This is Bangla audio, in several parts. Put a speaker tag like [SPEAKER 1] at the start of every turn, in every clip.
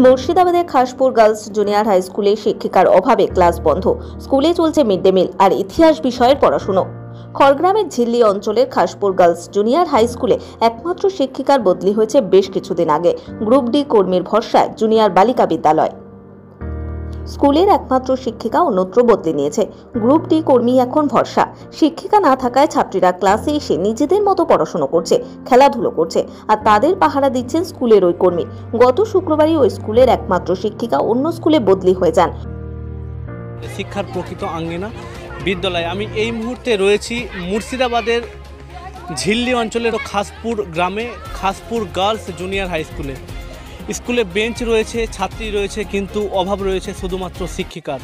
[SPEAKER 1] মুর্শিদাবাদের খাসপুর গার্লস জুনিয়র হাই স্কুলে শিক্ষিকার অভাবে ক্লাস বন্ধ। স্কুলে চলছে মিড ডে মিল আর ইতিহাস বিষয়ের পড়াশুনো। খড়গ্রামের ঝিল্লি অঞ্চলের খাসপুর গার্লস জুনিয়র হাই স্কুলে একমাত্র শিক্ষিকার বদলি হয়েছে বেশ কিছুদিন আগে। গ্রুপ ডি কর্মীর ভরসায় জুনিয়র বালিকা বিদ্যালয়। স্কুলের একমাত্র শিক্ষিকা অন্যত্র বদলে নিয়েছে। গ্রুপ ডি কর্মী এখন ভরসা। শিক্ষিকা না থাকায় ছাত্রীরা ক্লাসে এসে নিজেদের মতো পড়াশোনা করছে, খেলাধুলো করছে, আর তাদের পাহারা দিচ্ছেন স্কুলের ওই কর্মী। গত শুক্রবারই ওই স্কুলের একমাত্র শিক্ষিকা অন্য স্কুলে বদলি হয়ে যান।
[SPEAKER 2] শিক্ষার প্রকৃত আঙ্গিনা বিদ্যালয়। আমি এই মুহূর্তে রয়েছি মুর্শিদাবাদের ঝিল্লি অঞ্চলের খাসপুর গ্রামে, খাসপুর গার্লস জুনিয়র হাই স্কুলে। স্কুলে বেঞ্চ রয়েছে, ছাত্রী রয়েছে, কিন্তু অভাব রয়েছে শুধুমাত্র শিক্ষিকার।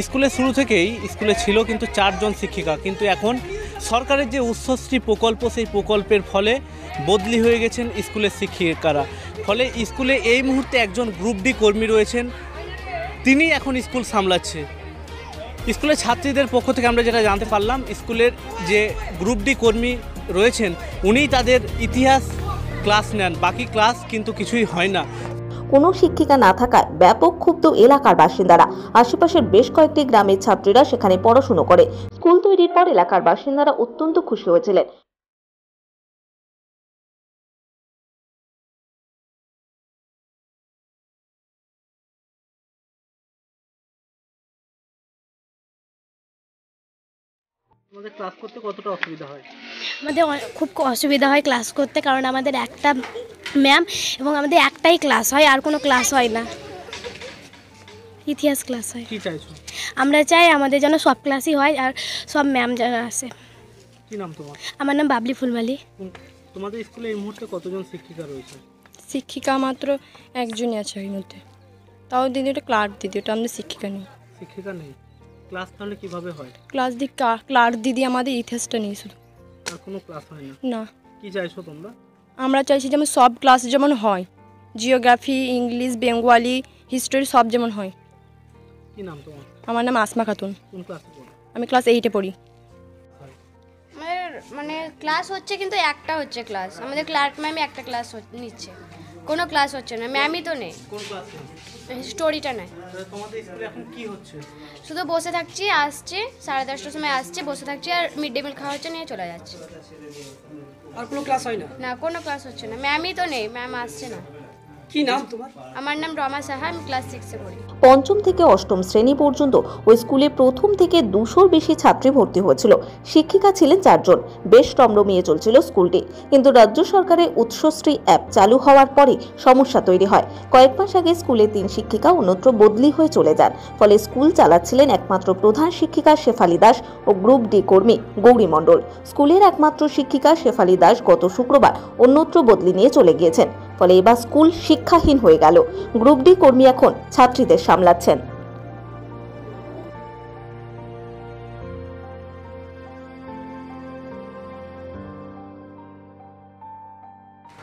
[SPEAKER 2] স্কুলে শুরু থেকেই স্কুলে ছিল কিন্তু 4 জন শিক্ষিকা, কিন্তু এখন সরকারের যে উচ্চশ্রী প্রকল্প, সেই প্রকল্পের ফলে বদলি হয়ে গেছেন স্কুলের শিক্ষিকারা। ফলে স্কুলে এই মুহূর্তে একজন গ্রুপ ডি কর্মী রয়েছেন, তিনি এখন স্কুল সামলাচ্ছে। স্কুলের ছাত্রীদের পক্ষ থেকে আমরা যেটা জানতে পারলাম, স্কুলের যে গ্রুপ ডি কর্মী রয়েছেন উনিই তাদের ইতিহাস ক্লাস নেন, বাকি ক্লাস কিন্তু কিছুই হয় না।
[SPEAKER 1] কোনো শিক্ষিকা না থাকায় ব্যাপক ক্ষুব্ধ এলাকার বাসিন্দারা। আশেপাশের বেশ কয়েকটি গ্রামের ছাত্রীরা সেখানে পড়াশুনো করে। স্কুল তৈরির পর এলাকার বাসিন্দারা অত্যন্ত খুশি হয়েছিলেন।
[SPEAKER 2] আমাদের ক্লাস করতে কতটা অসুবিধা হয়?
[SPEAKER 3] আমাদের খুব অসুবিধা হয় ক্লাস করতে, কারণ আমাদের একটা ম্যাম এবং আমাদের একটাই ক্লাস হয়, আর কোনো ক্লাস হয় না। ইতিহাস ক্লাস হয়।
[SPEAKER 2] কি চাইছো?
[SPEAKER 3] আমরা চাই আমাদের যেন সব ক্লাসই হয় আর সব ম্যাম যারা আছে।
[SPEAKER 2] কি নাম তোমার?
[SPEAKER 3] আমার নাম বাবলি ফুলমালি।
[SPEAKER 2] তোমাদের স্কুলে এই মুহূর্তে কতজন শিক্ষিকা রয়েছে?
[SPEAKER 4] শিক্ষিকা মাত্র একজনই আছে ওই মধ্যে, তাও দিদি ওটা ক্লার্ক দিদি, ওটা আমাদের শিক্ষিকা নেই।
[SPEAKER 2] শিক্ষিকা নেই? ক্লাস তাহলে কিভাবে হয়?
[SPEAKER 4] ক্লার্ক দিদি আমাদের ইতিহাসটা নেই শুধু,
[SPEAKER 2] আর কোনো ক্লাস হয় না?
[SPEAKER 4] না।
[SPEAKER 2] কি চাইছো তোমরা?
[SPEAKER 4] আমরা চাইছি যেমন সব ক্লাস যেমন হয়, জিওগ্রাফি, ইংলিশ, বেঙ্গলি, হিস্টোরি সব যেমন হয়।
[SPEAKER 2] কি নাম তোমার?
[SPEAKER 4] আমার নাম আসমা খাতুন।
[SPEAKER 2] কোন ক্লাসে পড়ো?
[SPEAKER 4] আমি ক্লাস 8-এ পড়ি।
[SPEAKER 5] আমাদের ক্লাস হচ্ছে, কিন্তু একটা হচ্ছে ক্লাস। আমাদের ক্লার্ক ম্যামই একটা ক্লাস নিচ্ছে, কোনো ক্লাস হচ্ছে না। ম্যামই তো নেই,
[SPEAKER 2] কোন ক্লাসে?
[SPEAKER 5] স্টোরিটা নেই।
[SPEAKER 2] তোমাদের স্কুলে এখন কি হচ্ছে?
[SPEAKER 5] শুধু বসে থাকছি, আসছে 10:30টার সময় আসছে, বসে থাকছি আর মিড ডে মিল খাওয়া হচ্ছে, নিয়ে চলে যাচ্ছে।
[SPEAKER 2] আর কোনো ক্লাস হয় না?
[SPEAKER 5] না, কোনো ক্লাস হচ্ছে না। ম্যামই তো নেই, ম্যাম আসছে না।
[SPEAKER 2] কি নাম তোমার?
[SPEAKER 5] আমার নাম রমা সাহা, আমি ক্লাস 6-এ পড়ি।
[SPEAKER 1] পঞ্চম থেকে অষ্টম শ্রেণী পর্যন্ত ওই স্কুলে প্রথম থেকে 200-র বেশি ছাত্রী ভর্তি হয়েছিল। শিক্ষিকা ছিলেন 4 জন। বেশ রমরমিয়ে চলছিল স্কুলটি, কিন্তু রাজ্য সরকারের উৎসশ্রী অ্যাপ চালু হওয়ার পরে সমস্যা তৈরি হয়। কয়েক মাস আগে স্কুলে 3 শিক্ষিকা অন্যত্র বদলি হয়ে চলে যান। ফলে স্কুল চালাচ্ছিলেন একমাত্র প্রধান শিক্ষিকা শেফালি দাস ও গ্রুপ ডি কর্মী গৌরী মণ্ডল। স্কুলের একমাত্র শিক্ষিকা শেফালি দাস গত শুক্রবার অন্যত্র বদলি নিয়ে চলে গিয়েছেন। ফলে এবার স্কুল শিক্ষাহীন হয়ে গেল। গ্রুপ ডি কর্মী এখন ছাত্রীদের সামলাচ্ছেন।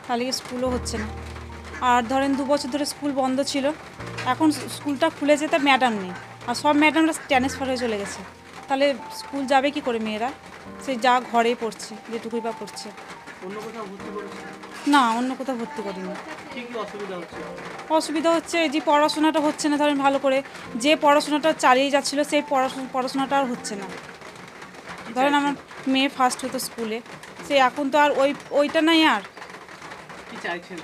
[SPEAKER 6] তাহলে স্কুলও হচ্ছে না। আর ধরেন 2 বছর ধরে স্কুল বন্ধ ছিল, এখন স্কুলটা খুলে যেতে ম্যাডাম নেই, আর সব ম্যাডামরা ট্রান্সফার হয়ে চলে গেছে। তাহলে স্কুল যাবে কি করে মেয়েরা? সেই যা ঘরেই পড়ছে, যেটুকুই বা পড়ছে।
[SPEAKER 2] অন্য কোথাও ভর্তি করেছো?
[SPEAKER 6] না, অন্য কোথাও ভর্তি করিনি।
[SPEAKER 2] কি কি অসুবিধা হচ্ছে?
[SPEAKER 6] অসুবিধা হচ্ছে যে পড়াশোনাটা হচ্ছে না, ধরেন ভালো করে যে পড়াশোনাটা চালিয়ে যাচ্ছিলো সেই পড়াশোনাটা আর হচ্ছে না। ধরেন আমার মেয়ে ফার্স্ট হতো স্কুলে, সে এখন তো আর ওইটা নাই। আর
[SPEAKER 2] কি চাইছেন?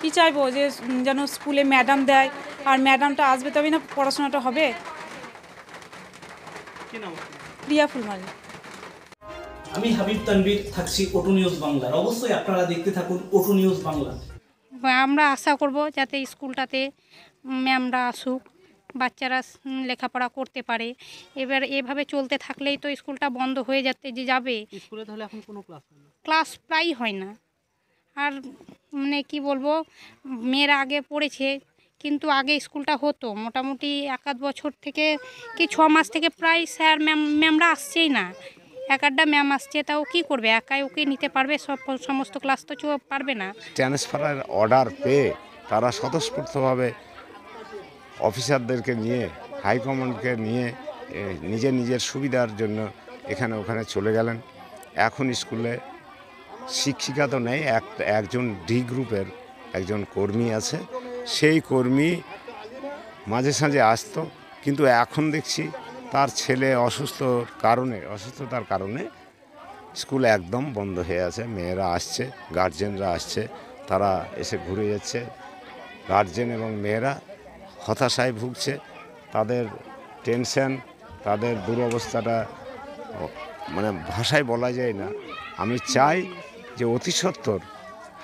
[SPEAKER 6] কি চাইবো? যে যেন স্কুলে ম্যাডাম দেয়, আর ম্যাডামটা আসবে তবেই না পড়াশোনাটা হবে।
[SPEAKER 2] কি নাম?
[SPEAKER 6] প্রিয়া ফুলমালি।
[SPEAKER 2] আমি হাবিব তানভীর, থাকছি ওটু নিউজ বাংলার। অবশ্যই আপনারা দেখতে থাকুন ওটু নিউজ বাংলা।
[SPEAKER 7] আমরা আশা করব যাতে স্কুলটাতে ম্যামরা আসুক, বাচ্চারা লেখাপড়া করতে পারে। এবার এভাবে চলতে থাকলেই তো স্কুলটা বন্ধ হয়ে যাবে।
[SPEAKER 2] স্কুলে তাহলে এখন কোনো ক্লাস হয় না?
[SPEAKER 7] ক্লাস প্রায় হয় না। আর মানে কি বলবো, মেয়েরা আগে পড়েছে, কিন্তু আগে স্কুলটা হতো মোটামুটি 1-8 বছর থেকে কি 6 মাস থেকে প্রায় স্যার ম্যামরা আসছেই না। 1-8টা ম্যাম আসছে, তাও কি করবে? একাই ওকে নিতে পারবে? সমস্ত ক্লাস তো পারবে না।
[SPEAKER 8] ট্রান্সফারের অর্ডার পেয়ে তারা স্বতঃস্ফূর্তভাবে অফিসারদেরকে নিয়ে, হাইকমান্ডকে নিয়ে নিজের সুবিধার জন্য এখানে ওখানে চলে গেলেন। এখন স্কুলে শিক্ষিকা তো নেই, একজন ডি গ্রুপের একজন কর্মী আছে, সেই কর্মী মাঝে সাঝে আসতো, কিন্তু এখন দেখছি তার ছেলে অসুস্থতার কারণে স্কুল একদম বন্ধ হয়ে আছে। মেয়েরা আসছে, গার্জেনরা আসছে, তারা এসে ঘুরে যাচ্ছে। গার্জেন এবং মেয়েরা হতাশায় ভুগছে, তাদের টেনশন, তাদের দুরবস্থাটা মানে ভাষায় বলা যায় না। আমি চাই যে অতি সত্বর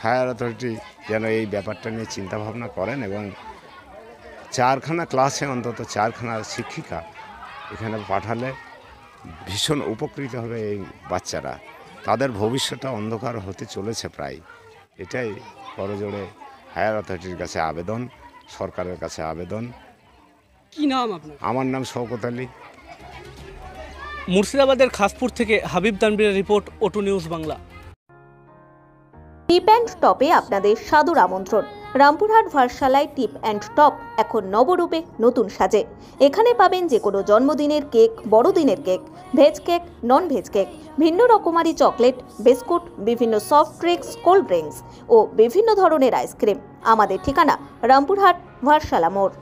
[SPEAKER 8] হায়ার অথরিটি যেন এই ব্যাপারটা নিয়ে চিন্তাভাবনা করেন এবং 4খানা ক্লাসে অন্তত 4খানা শিক্ষিকা এখানে পাঠালে ভীষণ উপকৃত হবে এই বাচ্চারা। তাদের ভবিষ্যৎটা অন্ধকার হতে চলেছে প্রায়। এটাই করজোড়ে হায়ার অথরিটির কাছে আবেদন, সরকারের কাছে আবেদন।
[SPEAKER 2] কি নাম আপনার?
[SPEAKER 8] আমার নাম শওকত আলী।
[SPEAKER 2] মুর্শিদাবাদের খাসপুর থেকে হাবিব তানভীরের রিপোর্ট, ওটু নিউজ বাংলা।
[SPEAKER 1] টিপ অ্যান্ড টপে আপনাদের সাদর আমন্ত্রণ। রামপুরহাট ভার্সালায় টিপ অ্যান্ড টপ এখন নবরূপে নতুন সাজে। এখানে পাবেন যে কোনো জন্মদিনের কেক, বড়দিনের cake, veg cake, non veg cake, ভিন্ন রকমারি চকলেট, বিস্কুট, বিভিন্ন সফট ড্রিঙ্কস, কোল্ড ড্রিঙ্কস ও বিভিন্ন ধরনের আইসক্রিম। আমাদের ঠিকানা রামপুরহাট ভার্সালা মোড়।